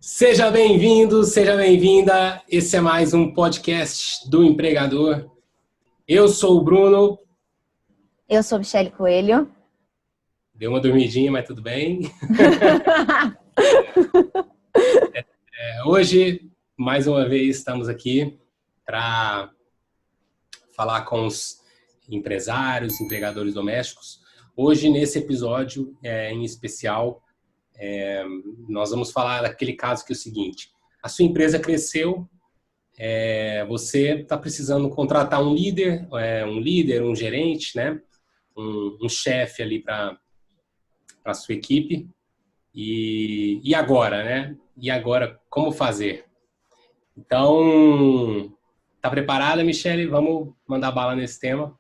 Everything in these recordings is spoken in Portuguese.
Seja bem-vindo, seja bem-vinda. Esse é mais um podcast do Empregador. Eu sou o Bruno. Eu sou Michele Coelho. Deu uma dormidinha, mas tudo bem. Hoje, mais uma vez, estamos aqui para falar com os empresários, empregadores domésticos. Hoje, nesse episódio em especial, nós vamos falar daquele caso que é o seguinte: a sua empresa cresceu, você está precisando contratar um líder, um gerente, né? Um chefe ali para a sua equipe. E agora, né? E agora, como fazer? Então, tá preparada, Michele? Vamos mandar bala nesse tema?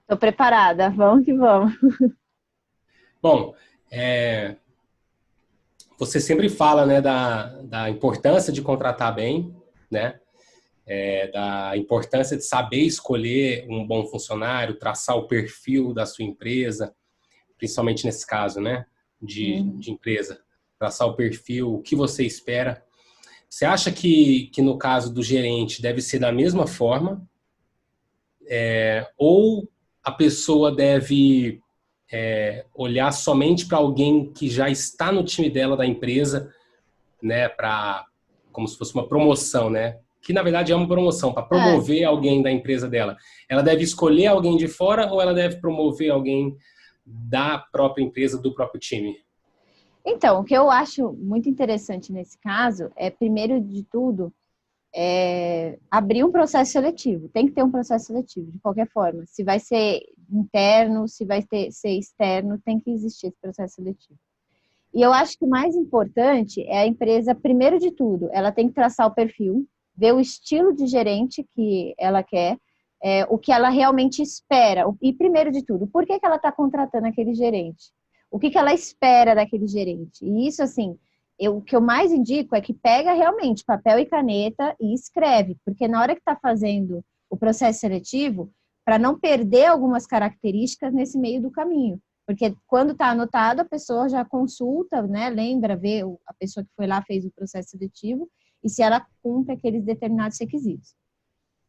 Estou preparada, vamos que vamos. Bom, você sempre fala, né, da importância de contratar bem, né? Da importância de saber escolher um bom funcionário, traçar o perfil da sua empresa, principalmente nesse caso, né, de empresa, traçar o perfil, o que você espera. Você acha que no caso do gerente deve ser da mesma forma? Ou a pessoa deve olhar somente para alguém que já está no time dela, da empresa, né, como se fosse uma promoção, né? Que na verdade é uma promoção, para promover alguém da empresa dela. Ela deve escolher alguém de fora ou ela deve promover alguém da própria empresa, do próprio time? Então, o que eu acho muito interessante nesse caso é, primeiro de tudo, abrir um processo seletivo. Tem que ter um processo seletivo, de qualquer forma. Se vai ser interno, se vai ser externo, tem que existir esse processo seletivo. E eu acho que o mais importante é a empresa, primeiro de tudo, ela tem que traçar o perfil, ver o estilo de gerente que ela quer, o que ela realmente espera. E, primeiro de tudo, por que ela está contratando aquele gerente? O que ela espera daquele gerente? E isso, assim, o que eu mais indico é que pega realmente papel e caneta e escreve, porque na hora que está fazendo o processo seletivo, para não perder algumas características nesse meio do caminho. Porque quando está anotado, a pessoa já consulta, né, lembra, vê a pessoa que foi lá, fez o processo seletivo, e se ela cumpre aqueles determinados requisitos.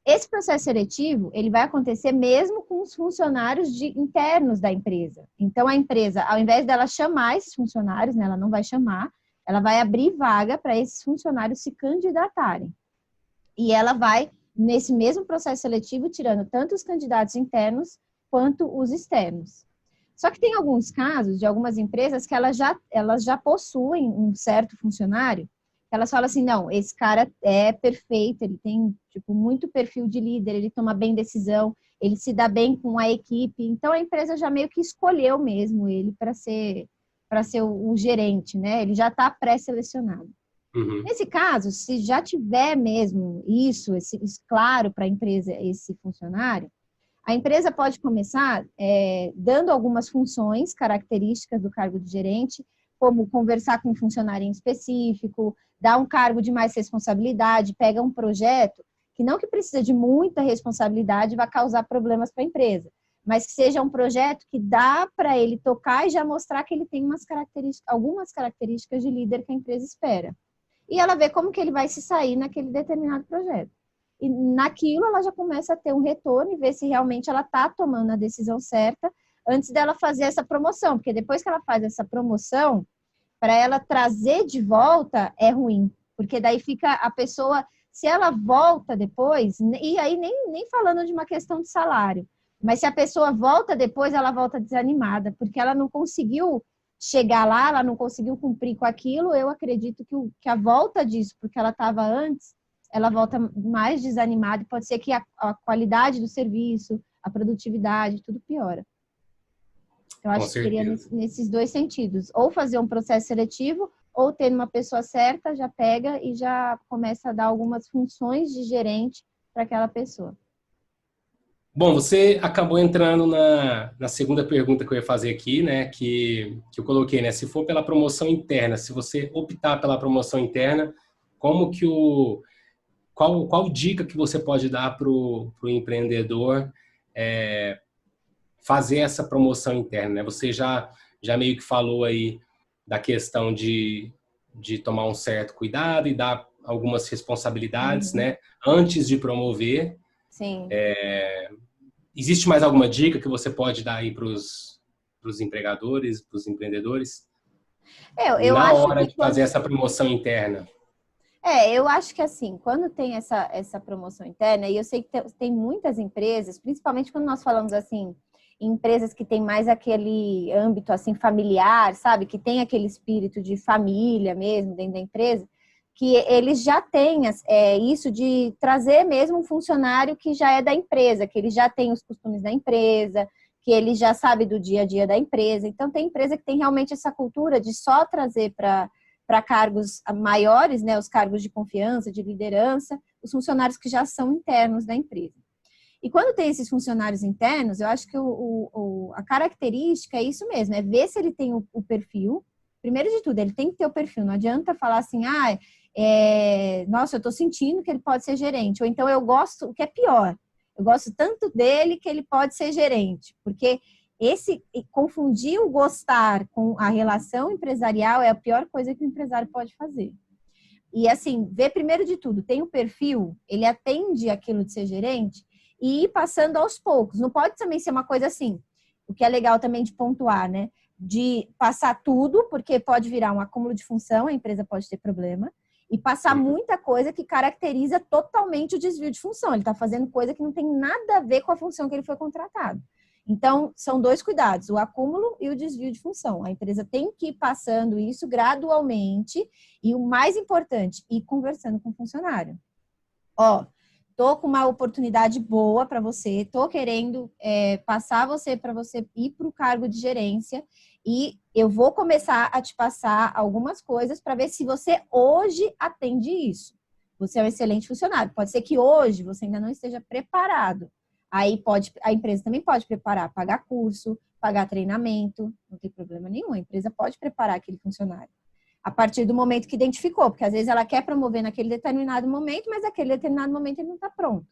Esse processo seletivo, ele vai acontecer mesmo com os funcionários internos da empresa. Então, a empresa, ao invés dela chamar esses funcionários, né, ela não vai chamar, ela vai abrir vaga para esses funcionários se candidatarem. E ela vai, nesse mesmo processo seletivo, tirando tanto os candidatos internos quanto os externos. Só que tem alguns casos de algumas empresas que elas já possuem um certo funcionário, que elas falam assim, não, esse cara é perfeito, ele tem tipo muito perfil de líder, ele toma bem decisão, ele se dá bem com a equipe, então a empresa já meio que escolheu mesmo ele para ser o gerente, né? Ele já está pré-selecionado. Uhum. Nesse caso, se já tiver mesmo isso claro para a empresa, esse funcionário, a empresa pode começar dando algumas funções, características do cargo de gerente, como conversar com um funcionário em específico, dar um cargo de mais responsabilidade, pega um projeto que precisa de muita responsabilidade, vai causar problemas para a empresa, mas que seja um projeto que dá para ele tocar e já mostrar que ele tem algumas características de líder que a empresa espera. E ela vê como que ele vai se sair naquele determinado projeto. E naquilo ela já começa a ter um retorno e ver se realmente ela está tomando a decisão certa antes dela fazer essa promoção, porque depois que ela faz essa promoção, para ela trazer de volta é ruim, porque daí fica a pessoa, se ela volta depois, e aí nem falando de uma questão de salário, mas se a pessoa volta depois, ela volta desanimada, porque ela não conseguiu chegar lá, ela não conseguiu cumprir com aquilo, eu acredito que a volta disso, porque ela estava antes, ela volta mais desanimada e pode ser que a qualidade do serviço, a produtividade, tudo piora. Eu acho que seria nesses dois sentidos. Ou fazer um processo seletivo, ou ter uma pessoa certa, já pega e já começa a dar algumas funções de gerente para aquela pessoa. Bom, você acabou entrando na segunda pergunta que eu ia fazer aqui, né? Que eu coloquei, né? Se for pela promoção interna, se você optar pela promoção interna, como que qual dica que você pode dar para o empreendedor fazer essa promoção interna, né? Você já meio que falou aí da questão de tomar um certo cuidado e dar algumas responsabilidades, né? Antes de promover. Sim. Existe mais alguma dica que você pode dar aí para os empregadores, para os empreendedores? Eu Na acho hora que de fazer essa promoção interna. eu acho que assim, quando tem essa promoção interna, e eu sei que tem muitas empresas, principalmente quando nós falamos assim, em empresas que tem mais aquele âmbito assim familiar, sabe? Que tem aquele espírito de família mesmo dentro da empresa, que eles já têm isso de trazer mesmo um funcionário que já é da empresa, que ele já tem os costumes da empresa, que ele já sabe do dia a dia da empresa. Então, tem empresa que tem realmente essa cultura de só trazer para cargos maiores, né, os cargos de confiança, de liderança, os funcionários que já são internos da empresa. E quando tem esses funcionários internos, eu acho que a característica é isso mesmo, é ver se ele tem o perfil. Primeiro de tudo, ele tem que ter o perfil. Não adianta falar assim, nossa, eu estou sentindo que ele pode ser gerente. Ou então eu gosto, o que é pior, eu gosto tanto dele que ele pode ser gerente. Porque confundir o gostar com a relação empresarial é a pior coisa que o empresário pode fazer. E assim, ver primeiro de tudo, tem o perfil, ele atende aquilo de ser gerente, e ir passando aos poucos. Não pode também ser uma coisa assim, o que é legal também de pontuar, né? De passar tudo, porque pode virar um acúmulo de função, a empresa pode ter problema, e passar muita coisa que caracteriza totalmente o desvio de função. Ele está fazendo coisa que não tem nada a ver com a função que ele foi contratado. Então, são dois cuidados, o acúmulo e o desvio de função. A empresa tem que ir passando isso gradualmente e o mais importante, ir conversando com o funcionário. Tô com uma oportunidade boa para você, tô querendo passar você para você ir para o cargo de gerência e eu vou começar a te passar algumas coisas para ver se você hoje atende isso. Você é um excelente funcionário. Pode ser que hoje você ainda não esteja preparado. Aí a empresa também pode preparar, pagar curso, pagar treinamento, não tem problema nenhum. A empresa pode preparar aquele funcionário. A partir do momento que identificou, porque às vezes ela quer promover naquele determinado momento, mas naquele determinado momento ele não está pronto.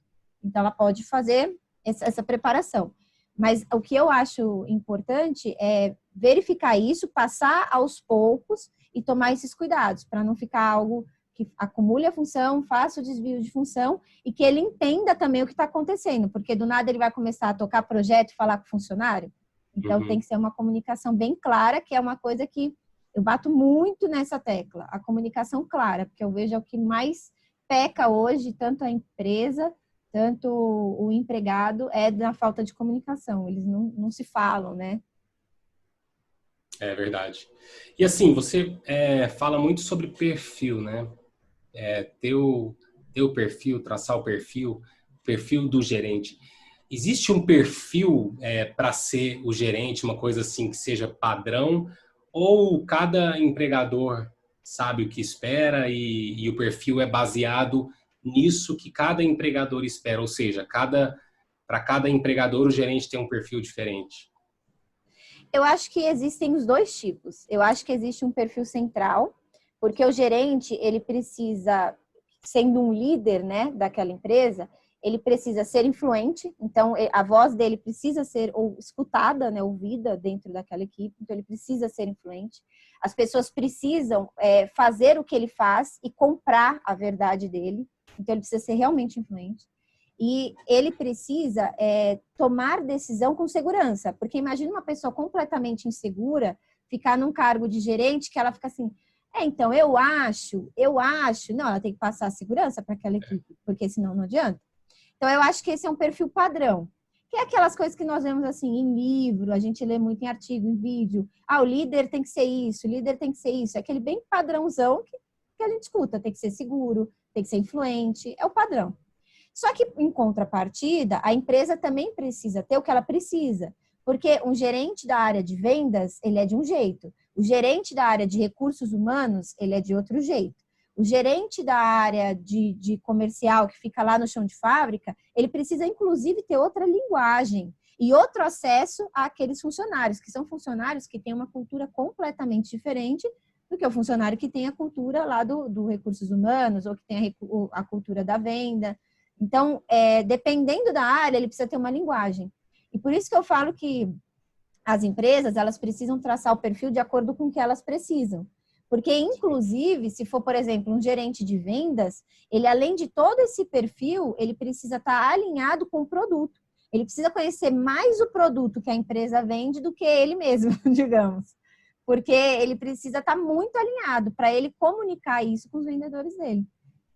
Então, ela pode fazer essa preparação. Mas o que eu acho importante é verificar isso, passar aos poucos e tomar esses cuidados, para não ficar algo que acumule a função, faça o desvio de função e que ele entenda também o que está acontecendo, porque do nada ele vai começar a tocar projeto e falar com o funcionário. Então, tem que ser uma comunicação bem clara, que é uma coisa que eu bato muito nessa tecla, a comunicação clara, porque eu vejo é o que mais peca hoje, tanto a empresa, tanto o empregado, é da falta de comunicação. Eles não se falam, né? É verdade. E assim, você fala muito sobre perfil, né? Ter o perfil, traçar o perfil do gerente. Existe um perfil para ser o gerente, uma coisa assim que seja padrão? Ou cada empregador sabe o que espera e o perfil é baseado nisso que cada empregador espera? Ou seja, para cada empregador o gerente tem um perfil diferente. Eu acho que existem os dois tipos. Eu acho que existe um perfil central, porque o gerente, ele precisa, sendo um líder, né, daquela empresa, ele precisa ser influente, então a voz dele precisa ser escutada, né, ouvida dentro daquela equipe, então ele precisa ser influente. As pessoas precisam fazer o que ele faz e comprar a verdade dele, então ele precisa ser realmente influente. E ele precisa tomar decisão com segurança, porque imagina uma pessoa completamente insegura ficar num cargo de gerente que ela fica assim, então eu acho, não, ela tem que passar a segurança para aquela equipe, porque senão não adianta. Então, eu acho que esse é um perfil padrão, que é aquelas coisas que nós vemos assim em livro, a gente lê muito em artigo, em vídeo. O líder tem que ser isso, o líder tem que ser isso. É aquele bem padrãozão que a gente escuta, tem que ser seguro, tem que ser influente, é o padrão. Só que, em contrapartida, a empresa também precisa ter o que ela precisa, porque um gerente da área de vendas, ele é de um jeito. O gerente da área de recursos humanos, ele é de outro jeito. O gerente da área de comercial, que fica lá no chão de fábrica, ele precisa, inclusive, ter outra linguagem e outro acesso àqueles funcionários, que são funcionários que têm uma cultura completamente diferente do que o funcionário que tem a cultura lá do recursos humanos ou que tem a cultura da venda. Então, dependendo da área, ele precisa ter uma linguagem. E por isso que eu falo que as empresas, elas precisam traçar o perfil de acordo com o que elas precisam. Porque, inclusive, se for, por exemplo, um gerente de vendas, ele, além de todo esse perfil, ele precisa estar alinhado com o produto. Ele precisa conhecer mais o produto que a empresa vende do que ele mesmo, digamos. Porque ele precisa estar muito alinhado para ele comunicar isso com os vendedores dele.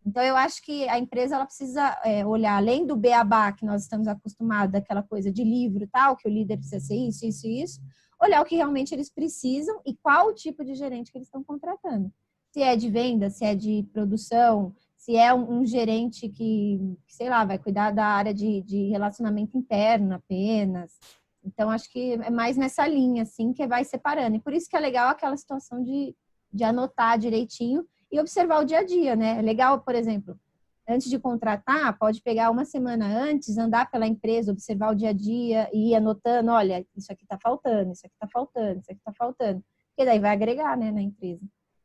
Então, eu acho que a empresa ela precisa olhar, além do beabá que nós estamos acostumados, daquela coisa de livro e tal, que o líder precisa ser isso, isso e isso, olhar o que realmente eles precisam e qual o tipo de gerente que eles estão contratando. Se é de venda, se é de produção, se é um gerente que, sei lá, vai cuidar da área de relacionamento interno apenas. Então, acho que é mais nessa linha, assim, que vai separando. E por isso que é legal aquela situação de anotar direitinho e observar o dia a dia, né? É legal, por exemplo, antes de contratar, pode pegar uma semana antes, andar pela empresa, observar o dia a dia e ir anotando, olha, isso aqui tá faltando, isso aqui tá faltando, isso aqui tá faltando. Porque daí vai agregar, né, na empresa.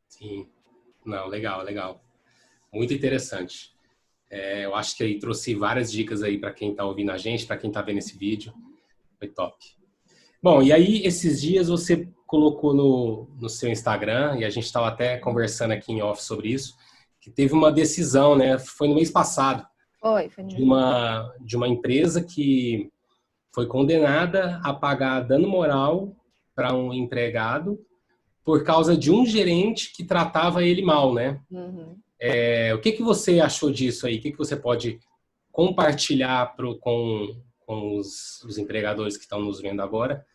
Sim. Não, legal, legal. Muito interessante. Eu acho que aí trouxe várias dicas aí para quem está ouvindo a gente, para quem está vendo esse vídeo. Foi top. Bom, e aí esses dias você colocou no seu Instagram, e a gente estava até conversando aqui em off sobre isso, que teve uma decisão, né? Foi no mês passado, Foi de uma empresa que foi condenada a pagar dano moral para um empregado por causa de um gerente que tratava ele mal, né? Uhum. O que você achou disso aí? O que você pode compartilhar com os empregadores que estão nos vendo agora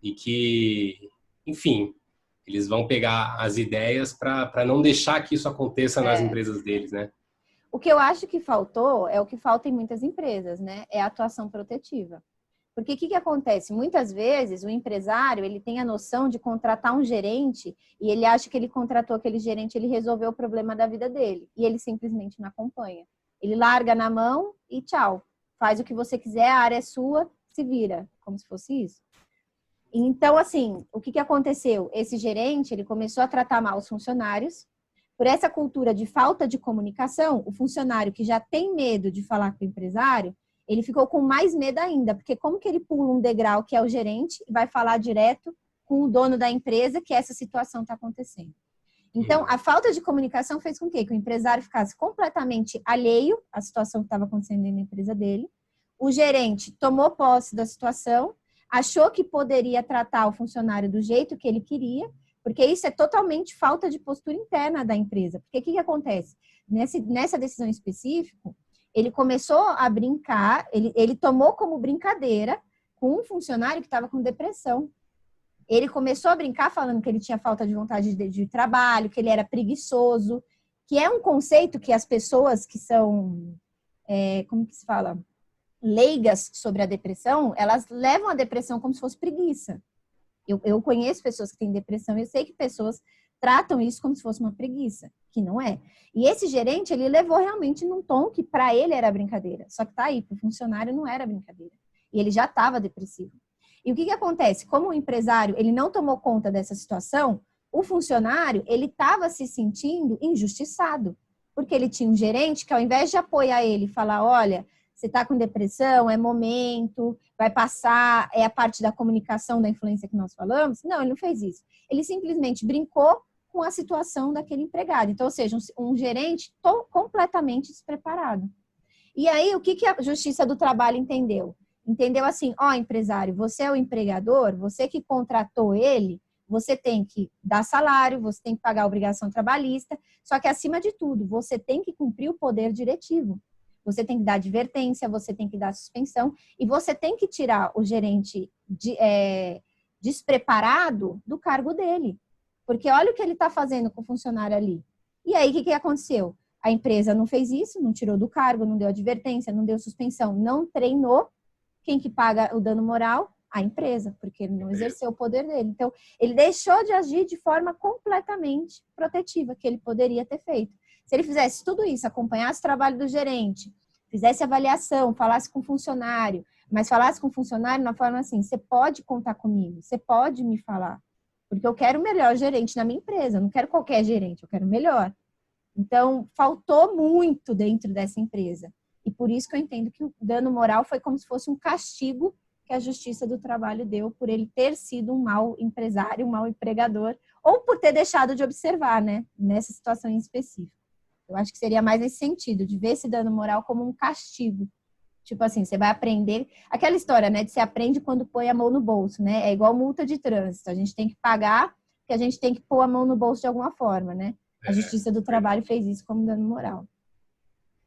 e que, enfim, eles vão pegar as ideias para não deixar que isso aconteça nas empresas deles, né? O que eu acho que faltou é o que falta em muitas empresas, né? É a atuação protetiva. Porque o que acontece? Muitas vezes o empresário ele tem a noção de contratar um gerente e ele acha que ele contratou aquele gerente, ele resolveu o problema da vida dele. E ele simplesmente não acompanha. Ele larga na mão e tchau. Faz o que você quiser, a área é sua, se vira. Como se fosse isso. Então, assim, o que aconteceu? Esse gerente, ele começou a tratar mal os funcionários. Por essa cultura de falta de comunicação, o funcionário que já tem medo de falar com o empresário, ele ficou com mais medo ainda, porque como que ele pula um degrau, que é o gerente, e vai falar direto com o dono da empresa que essa situação está acontecendo. Então, a falta de comunicação fez com que o empresário ficasse completamente alheio à situação que estava acontecendo na empresa dele. O gerente tomou posse da situação, achou que poderia tratar o funcionário do jeito que ele queria, porque isso é totalmente falta de postura interna da empresa. Porque o que acontece? Nessa decisão específica, ele começou a brincar, ele tomou como brincadeira com um funcionário que estava com depressão. Ele começou a brincar falando que ele tinha falta de vontade de trabalho, que ele era preguiçoso, que é um conceito que as pessoas que são, como que se fala, leigas sobre a depressão, elas levam a depressão como se fosse preguiça. Eu conheço pessoas que têm depressão e eu sei que pessoas tratam isso como se fosse uma preguiça, que não é. E esse gerente, ele levou realmente num tom que para ele era brincadeira. Só que tá aí, para o funcionário não era brincadeira. E ele já estava depressivo. E o que acontece? Como o empresário, ele não tomou conta dessa situação, o funcionário, ele estava se sentindo injustiçado. Porque ele tinha um gerente que ao invés de apoiar ele e falar, olha, você está com depressão, é momento, vai passar, é a parte da comunicação, da influência que nós falamos. Não, ele não fez isso. Ele simplesmente brincou com a situação daquele empregado. Então, ou seja, um gerente completamente despreparado. E aí, o que a Justiça do Trabalho entendeu? Entendeu assim, empresário, você é o empregador, você que contratou ele, você tem que dar salário, você tem que pagar a obrigação trabalhista, só que, acima de tudo, você tem que cumprir o poder diretivo. Você tem que dar advertência, você tem que dar suspensão e você tem que tirar o gerente despreparado do cargo dele. Porque olha o que ele está fazendo com o funcionário ali. E aí, o que aconteceu? A empresa não fez isso, não tirou do cargo, não deu advertência, não deu suspensão, não treinou. Quem que paga o dano moral? A empresa, porque ele não exerceu o poder dele. Então, ele deixou de agir de forma completamente protetiva, que ele poderia ter feito. Se ele fizesse tudo isso, acompanhasse o trabalho do gerente, fizesse avaliação, falasse com o funcionário, mas falasse com o funcionário na forma assim, você pode contar comigo, você pode me falar, porque eu quero o melhor gerente na minha empresa, eu não quero qualquer gerente, eu quero o melhor. Então, faltou muito dentro dessa empresa. E por isso que eu entendo que o dano moral foi como se fosse um castigo que que a Justiça do Trabalho deu por ele ter sido um mau empresário, um mau empregador, ou por ter deixado de observar, né, nessa situação em específico. Eu acho que seria mais nesse sentido, de ver esse dano moral como um castigo. Tipo assim, você vai aprender... Aquela história, né, de você aprende quando põe a mão no bolso, né? É igual multa de trânsito. A gente tem que pagar, porque a gente tem que pôr a mão no bolso de alguma forma, né? A Justiça do Trabalho fez isso como dano moral.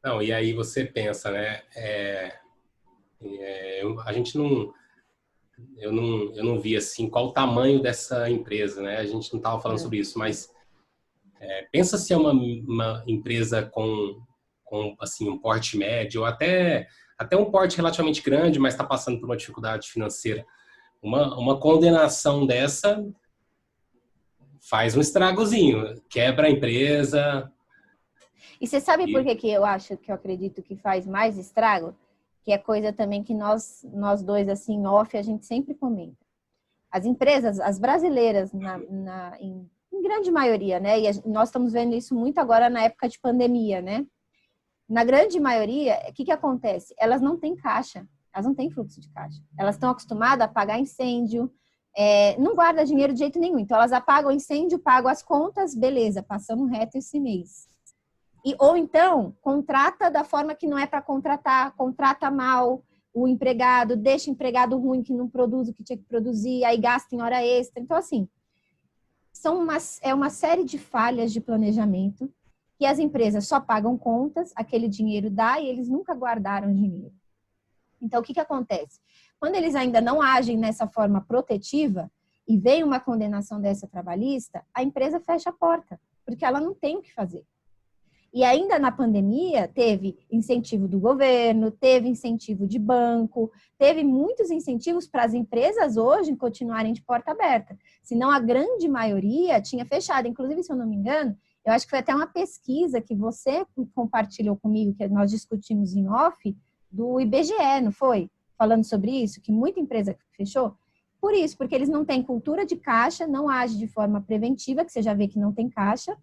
Não, e aí você pensa, né? A gente não... Eu não vi, assim, qual o tamanho dessa empresa, né? A gente não estava falando sobre isso, mas pensa se é uma empresa com assim, um porte médio, ou até um porte relativamente grande, mas está passando por uma dificuldade financeira. Uma condenação dessa faz um estragozinho, quebra a empresa. E você sabe por que eu acredito que faz mais estrago? Que é coisa também que nós dois, assim, off, a gente sempre comenta. As empresas, as brasileiras, em grande maioria, né? E nós estamos vendo isso muito agora na época de pandemia, né? Na grande maioria, o que acontece? Elas não têm caixa, elas não têm fluxo de caixa. Elas estão acostumadas a pagar incêndio, não guarda dinheiro de jeito nenhum. Então, elas apagam o incêndio, pagam as contas, beleza, passamos reto esse mês. Ou então, contrata da forma que não é para contratar, contrata mal o empregado, deixa empregado ruim que não produz o que tinha que produzir, aí gasta em hora extra. Então, assim, é uma série de falhas de planejamento que as empresas só pagam contas, aquele dinheiro dá e eles nunca guardaram dinheiro. Então, o que acontece? Quando eles ainda não agem nessa forma protetiva e vem uma condenação dessa trabalhista, a empresa fecha a porta, porque ela não tem o que fazer. E ainda na pandemia, teve incentivo do governo, teve incentivo de banco, teve muitos incentivos para as empresas hoje continuarem de porta aberta. Senão a grande maioria tinha fechado. Inclusive, se eu não me engano, eu acho que foi até uma pesquisa que você compartilhou comigo, que nós discutimos em off, do IBGE, não foi? Falando sobre isso, que muita empresa fechou. Por isso, porque eles não têm cultura de caixa, não agem de forma preventiva, que você já vê que não tem caixa,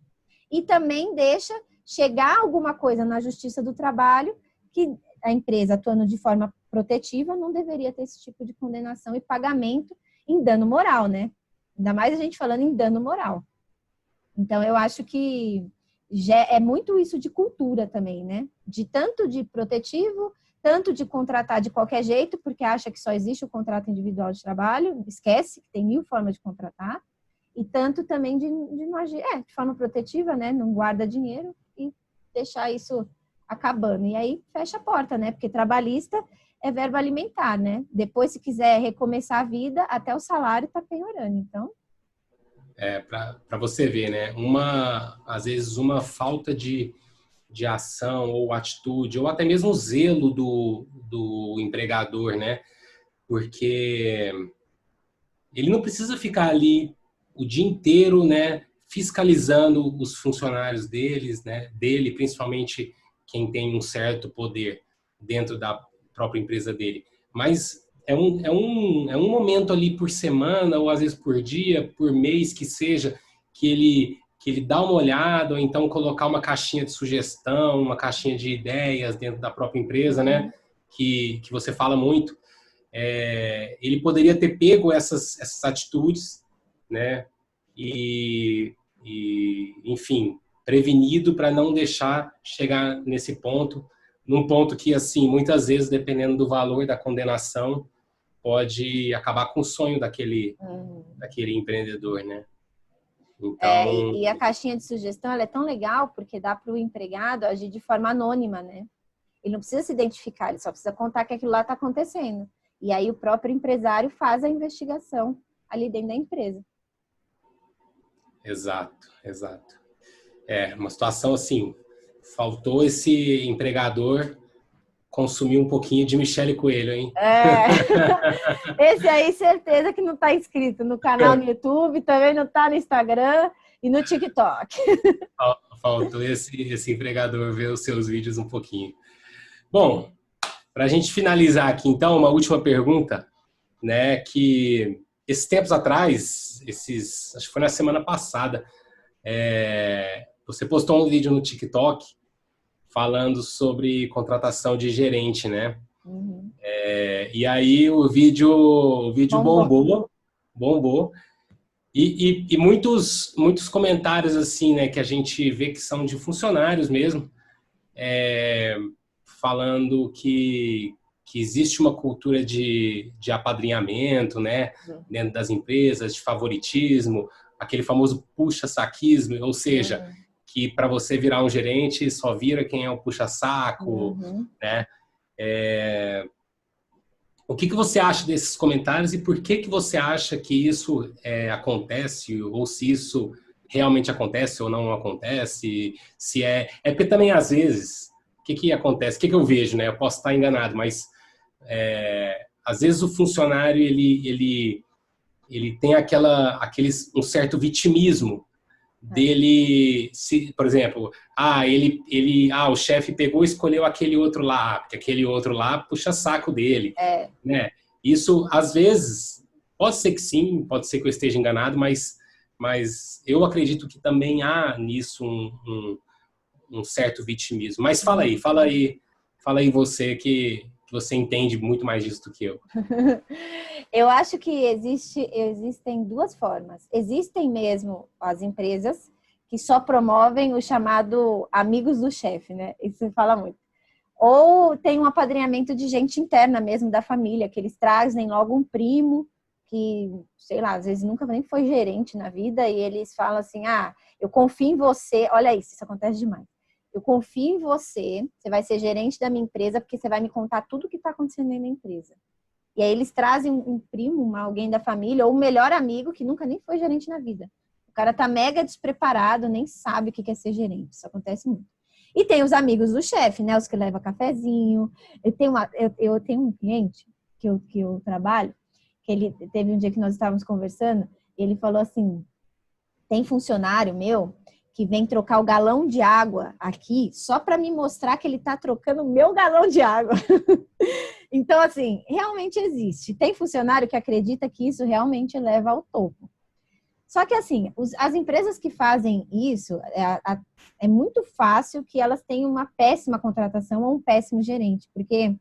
e também deixa chegar alguma coisa na Justiça do Trabalho que a empresa, atuando de forma protetiva, não deveria ter esse tipo de condenação e pagamento em dano moral, né? Ainda mais a gente falando em dano moral. Então, eu acho que já é muito isso de cultura também, né? De tanto de protetivo, tanto de contratar de qualquer jeito, porque acha que só existe o contrato individual de trabalho, esquece que tem 1000 formas de contratar, e tanto também de não agir, de forma protetiva, né? Não guarda dinheiro e deixar isso acabando. E aí fecha a porta, né? Porque trabalhista é verbo alimentar, né? Depois, se quiser recomeçar a vida, até o salário está penhorando, então... Para você ver, né? Às vezes uma falta de ação ou atitude, ou até mesmo zelo do empregador, né? Porque ele não precisa ficar ali o dia inteiro, né? Fiscalizando os funcionários dele, principalmente quem tem um certo poder dentro da própria empresa dele. Mas é um momento ali por semana, ou às vezes por dia, por mês que seja, que ele dá uma olhada, ou então colocar uma caixinha de sugestão, uma caixinha de ideias dentro da própria empresa, né? Que você fala muito. Ele poderia ter pego essas atitudes, né? E enfim, prevenido para não deixar chegar nesse ponto, num ponto que, assim, muitas vezes, dependendo do valor da condenação, pode acabar com o sonho daquele empreendedor, né? Então... e a caixinha de sugestão, ela é tão legal porque dá para o empregado agir de forma anônima, né? Ele não precisa se identificar, ele só precisa contar que aquilo lá está acontecendo. E aí o próprio empresário faz a investigação ali dentro da empresa. Exato. Uma situação assim, faltou esse empregador consumir um pouquinho de Michele Coelho, hein? Esse aí, certeza que não está inscrito no canal no YouTube, também não está no Instagram e no TikTok. Faltou esse empregador ver os seus vídeos um pouquinho. Bom, para a gente finalizar aqui, então, uma última pergunta, né? Que esses tempos atrás, acho que foi na semana passada, você postou um vídeo no TikTok falando sobre contratação de gerente, né? Uhum. E aí o vídeo Bombom. bombou. E muitos comentários assim, né, que a gente vê que são de funcionários mesmo, falando que existe uma cultura de apadrinhamento, né, dentro das empresas, de favoritismo, aquele famoso puxa-saquismo, ou seja, que para você virar um gerente só vira quem é o puxa-saco, né? O que você acha desses comentários e por que você acha que isso acontece, ou se isso realmente acontece ou não acontece? Se é porque também, às vezes, o que acontece? O que eu vejo, né? Eu posso estar enganado, mas às vezes o funcionário ele tem um certo vitimismo dele, por exemplo, o chefe pegou e escolheu aquele outro lá, porque aquele outro lá puxa saco dele, né? Isso, às vezes, pode ser que sim, pode ser que eu esteja enganado, mas eu acredito que também há nisso um certo vitimismo. Mas fala aí você que você entende muito mais disso do que eu. Eu acho que existem duas formas. Existem mesmo as empresas que só promovem o chamado amigos do chefe, né? Isso se fala muito. Ou tem um apadrinhamento de gente interna mesmo da família, que eles trazem logo um primo que, sei lá, às vezes nunca nem foi gerente na vida e eles falam assim, eu confio em você. Olha isso acontece demais. Eu confio em você, você vai ser gerente da minha empresa porque você vai me contar tudo o que está acontecendo na empresa. E aí eles trazem um primo, alguém da família, ou um melhor amigo que nunca nem foi gerente na vida. O cara tá mega despreparado, nem sabe o que é ser gerente. Isso acontece muito. E tem os amigos do chefe, né? Os que levam cafezinho. Eu tenho um cliente que eu trabalho, que ele teve um dia que nós estávamos conversando, e ele falou assim, tem funcionário meu que vem trocar o galão de água aqui só para me mostrar que ele está trocando o meu galão de água. Então, assim, realmente existe. Tem funcionário que acredita que isso realmente leva ao topo. Só que, assim, as empresas que fazem isso, é muito fácil que elas tenham uma péssima contratação ou um péssimo gerente, porque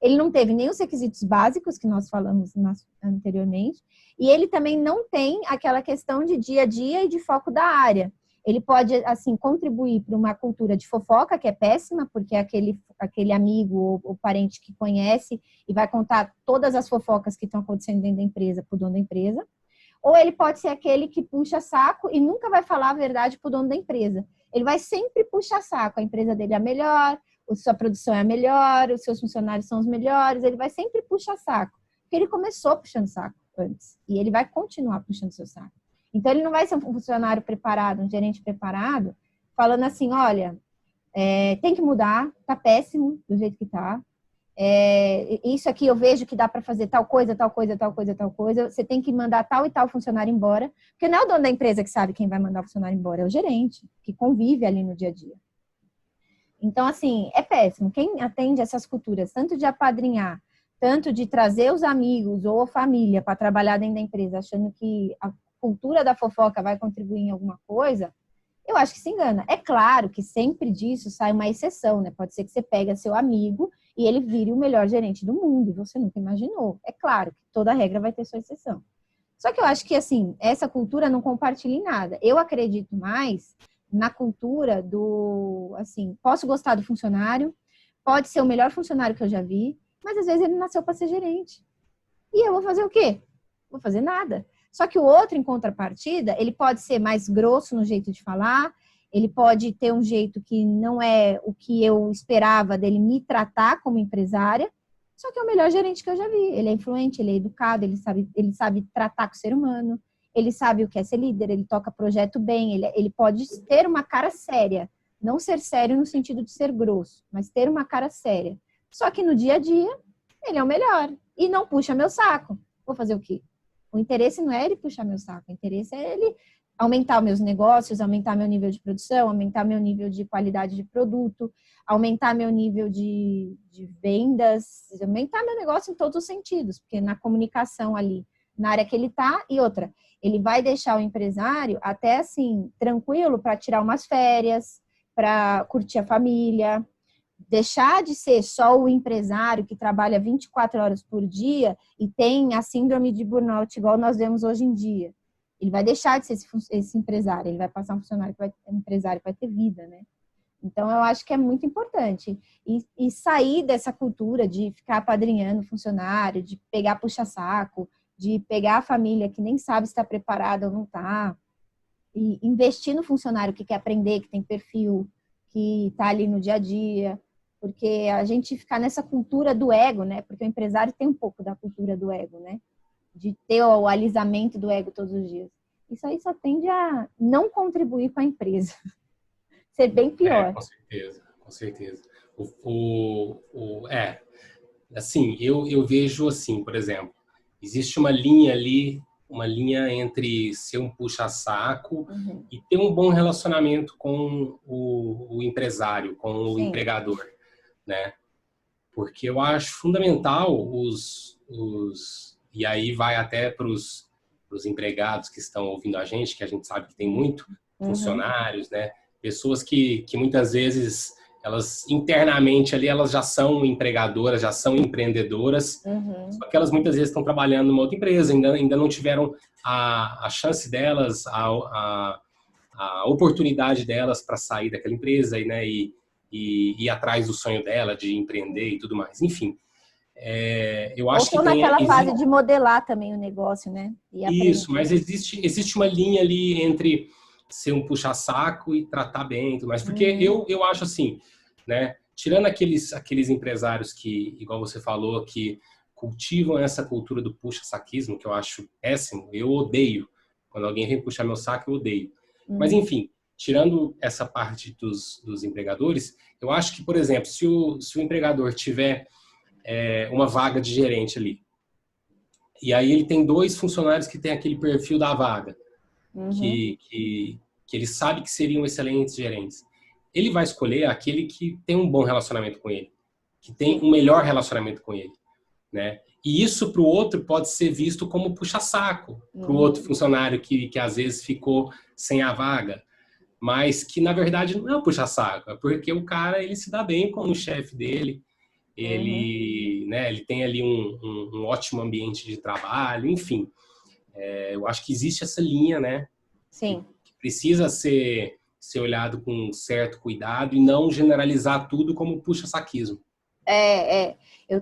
ele não teve nem os requisitos básicos que nós falamos anteriormente, e ele também não tem aquela questão de dia a dia e de foco da área. Ele pode, assim, contribuir para uma cultura de fofoca, que é péssima, porque é aquele amigo ou parente que conhece e vai contar todas as fofocas que estão acontecendo dentro da empresa para o dono da empresa. Ou ele pode ser aquele que puxa saco e nunca vai falar a verdade para o dono da empresa. Ele vai sempre puxar saco. A empresa dele é a melhor, a sua produção é a melhor, os seus funcionários são os melhores. Ele vai sempre puxar saco. Porque ele começou puxando saco antes. E ele vai continuar puxando seu saco. Então, ele não vai ser um funcionário preparado, um gerente preparado, falando assim, olha, tem que mudar, tá péssimo do jeito que tá. Isso aqui eu vejo que dá para fazer tal coisa, tal coisa, tal coisa, tal coisa. Você tem que mandar tal e tal funcionário embora. Porque não é o dono da empresa que sabe quem vai mandar o funcionário embora, é o gerente, que convive ali no dia a dia. Então, assim, é péssimo. Quem atende essas culturas, tanto de apadrinhar, tanto de trazer os amigos ou a família para trabalhar dentro da empresa, achando que a cultura da fofoca vai contribuir em alguma coisa, eu acho que se engana. É claro que sempre disso sai uma exceção, né? Pode ser que você pegue seu amigo e ele vire o melhor gerente do mundo, e você nunca imaginou. É claro que toda regra vai ter sua exceção. Só que eu acho que, assim, essa cultura não compartilha em nada. Eu acredito mais na cultura do, assim, posso gostar do funcionário, pode ser o melhor funcionário que eu já vi, mas às vezes ele nasceu para ser gerente. E eu vou fazer o quê? Vou fazer nada. Só que o outro, em contrapartida, ele pode ser mais grosso no jeito de falar, ele pode ter um jeito que não é o que eu esperava dele me tratar como empresária, só que é o melhor gerente que eu já vi. Ele é influente, ele é educado, ele sabe tratar com o ser humano, ele sabe o que é ser líder, ele toca projeto bem, ele pode ter uma cara séria, não ser sério no sentido de ser grosso, mas ter uma cara séria. Só que no dia a dia, ele é o melhor e não puxa meu saco. Vou fazer o quê? O interesse não é ele puxar meu saco, o interesse é ele aumentar meus negócios, aumentar meu nível de produção, aumentar meu nível de qualidade de produto, aumentar meu nível de vendas, aumentar meu negócio em todos os sentidos, porque na comunicação ali, na área que ele está, e outra, ele vai deixar o empresário até assim, tranquilo para tirar umas férias, para curtir a família, deixar de ser só o empresário que trabalha 24 horas por dia e tem a síndrome de burnout igual nós vemos hoje em dia. Ele vai deixar de ser esse empresário, ele vai passar um empresário que vai ter vida, né? Então, eu acho que é muito importante. E sair dessa cultura de ficar apadrinhando funcionário, de pegar puxa-saco, de pegar a família que nem sabe se está preparada ou não está, e investir no funcionário que quer aprender, que tem perfil, que está ali no dia a dia, porque a gente ficar nessa cultura do ego, né? Porque o empresário tem um pouco da cultura do ego, né? De ter o alisamento do ego todos os dias. Isso aí só tende a não contribuir com a empresa. Ser bem pior. Com certeza, com certeza. Assim, eu vejo assim, por exemplo, existe uma linha ali, uma linha entre ser um puxa-saco e ter um bom relacionamento com o empresário, com o empregador, né? Porque eu acho fundamental e aí vai até para os empregados que estão ouvindo a gente sabe que tem muito, funcionários, né? Pessoas que muitas vezes, elas internamente ali, elas já são empregadoras, já são empreendedoras, só que elas muitas vezes estão trabalhando numa outra empresa, ainda não tiveram a chance delas, a oportunidade delas para sair daquela empresa, né, e ir atrás do sonho dela, de empreender e tudo mais. Enfim, eu acho que tem... naquela fase de modelar também o negócio, né? Isso, mas existe uma linha ali entre ser um puxa-saco e tratar bem, mas porque eu acho assim, né? Tirando aqueles empresários que, igual você falou, que cultivam essa cultura do puxa-saquismo, que eu acho péssimo, eu odeio. Quando alguém vem puxar meu saco, eu odeio. Mas, enfim, tirando essa parte dos empregadores, eu acho que, por exemplo, se o empregador tiver uma vaga de gerente ali, e aí ele tem 2 funcionários que têm aquele perfil da vaga, que ele sabe que seriam excelentes gerentes. Ele vai escolher aquele que tem um bom relacionamento com ele, que tem um melhor relacionamento com ele, né? E isso para o outro pode ser visto como puxa-saco, para o outro funcionário que às vezes ficou sem a vaga, mas que na verdade não é um puxa-saco, é porque o cara ele se dá bem com o chefe dele, né, ele tem ali um ótimo ambiente de trabalho, enfim. Eu acho que existe essa linha, né? Sim. Que precisa ser olhado com um certo cuidado e não generalizar tudo como puxa-saquismo.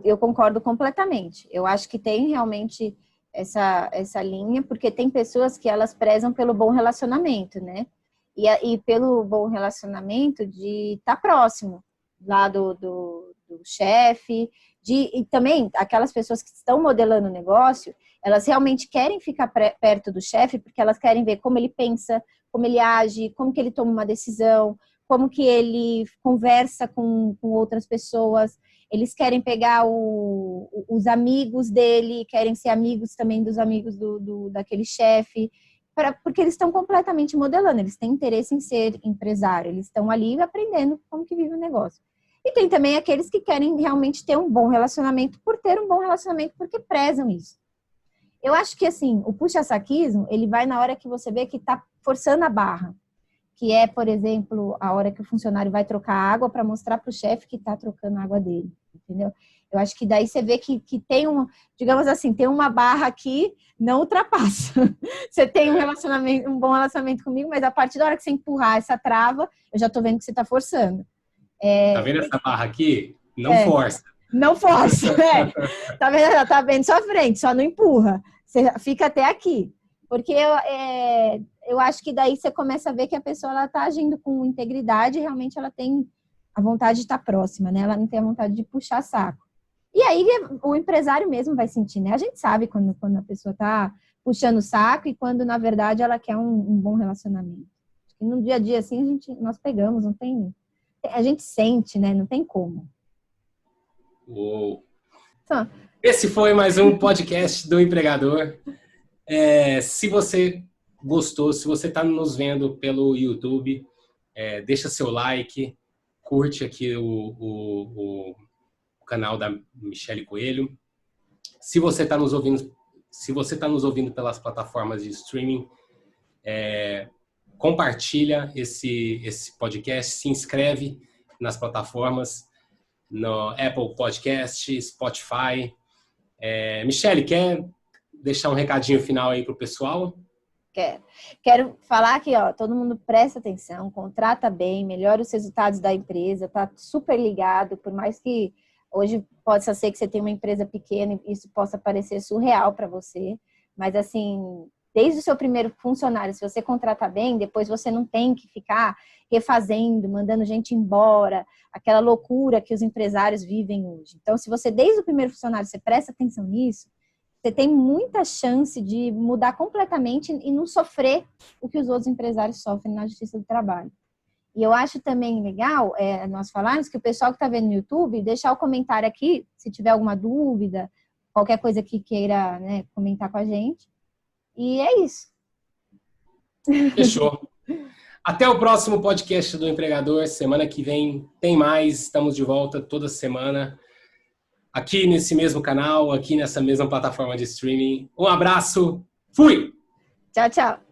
Eu concordo completamente. Eu acho que tem realmente essa linha, porque tem pessoas que elas prezam pelo bom relacionamento, né? E pelo bom relacionamento de estar próximo lá do chefe, e também aquelas pessoas que estão modelando o negócio, elas realmente querem ficar perto do chefe porque elas querem ver como ele pensa, como ele age, como que ele toma uma decisão, como que ele conversa com outras pessoas. Eles querem pegar os amigos dele, querem ser amigos também dos amigos daquele chefe, porque eles estão completamente modelando, eles têm interesse em ser empresário, eles estão ali aprendendo como que vive o negócio. E tem também aqueles que querem realmente ter um bom relacionamento por ter um bom relacionamento, porque prezam isso. Eu acho que, assim, o puxa-saquismo, ele vai na hora que você vê que está forçando a barra, que é, por exemplo, a hora que o funcionário vai trocar água para mostrar para o chefe que está trocando a água dele, entendeu? Eu acho que daí você vê que tem digamos assim, tem uma barra aqui, não ultrapassa. Você tem um bom relacionamento comigo, mas a partir da hora que você empurrar essa trava, eu já estou vendo que você está forçando. Tá vendo essa barra aqui? Não força. Não força, Tá vendo? Ela tá bem na sua frente, só não empurra. Você fica até aqui. Porque eu acho que daí você começa a ver que a pessoa ela tá agindo com integridade e realmente ela tem a vontade de estar próxima, né? Ela não tem a vontade de puxar saco. E aí o empresário mesmo vai sentir, né? A gente sabe quando a pessoa tá puxando o saco e quando, na verdade, ela quer um bom relacionamento. E no dia a dia, assim, nós pegamos, não tem... A gente sente, né? Não tem como. Uou. Então, esse foi mais um podcast do Empregador. Se você gostou, se você está nos vendo pelo YouTube, deixa seu like, curte aqui o canal da Michele Coelho. Se você está nos ouvindo pelas plataformas de streaming, compartilha esse podcast, se inscreve nas plataformas. no Apple Podcast, Spotify. Michele, quer deixar um recadinho final aí para o pessoal? Quero falar que, ó, todo mundo presta atenção, contrata bem, melhora os resultados da empresa, tá super ligado, por mais que hoje possa ser que você tenha uma empresa pequena e isso possa parecer surreal para você, mas assim, desde o seu primeiro funcionário, se você contratar bem, depois você não tem que ficar refazendo, mandando gente embora, aquela loucura que os empresários vivem hoje. Então, se você, desde o primeiro funcionário, você presta atenção nisso, você tem muita chance de mudar completamente e não sofrer o que os outros empresários sofrem na Justiça do Trabalho. E eu acho também legal nós falarmos que o pessoal que está vendo no YouTube, deixar o comentário aqui, se tiver alguma dúvida, qualquer coisa que queira, né, comentar com a gente. E é isso. Fechou. Até o próximo podcast do Empregador. Semana que vem tem mais. Estamos de volta toda semana. Aqui nesse mesmo canal, aqui nessa mesma plataforma de streaming. Um abraço. Fui! Tchau, tchau.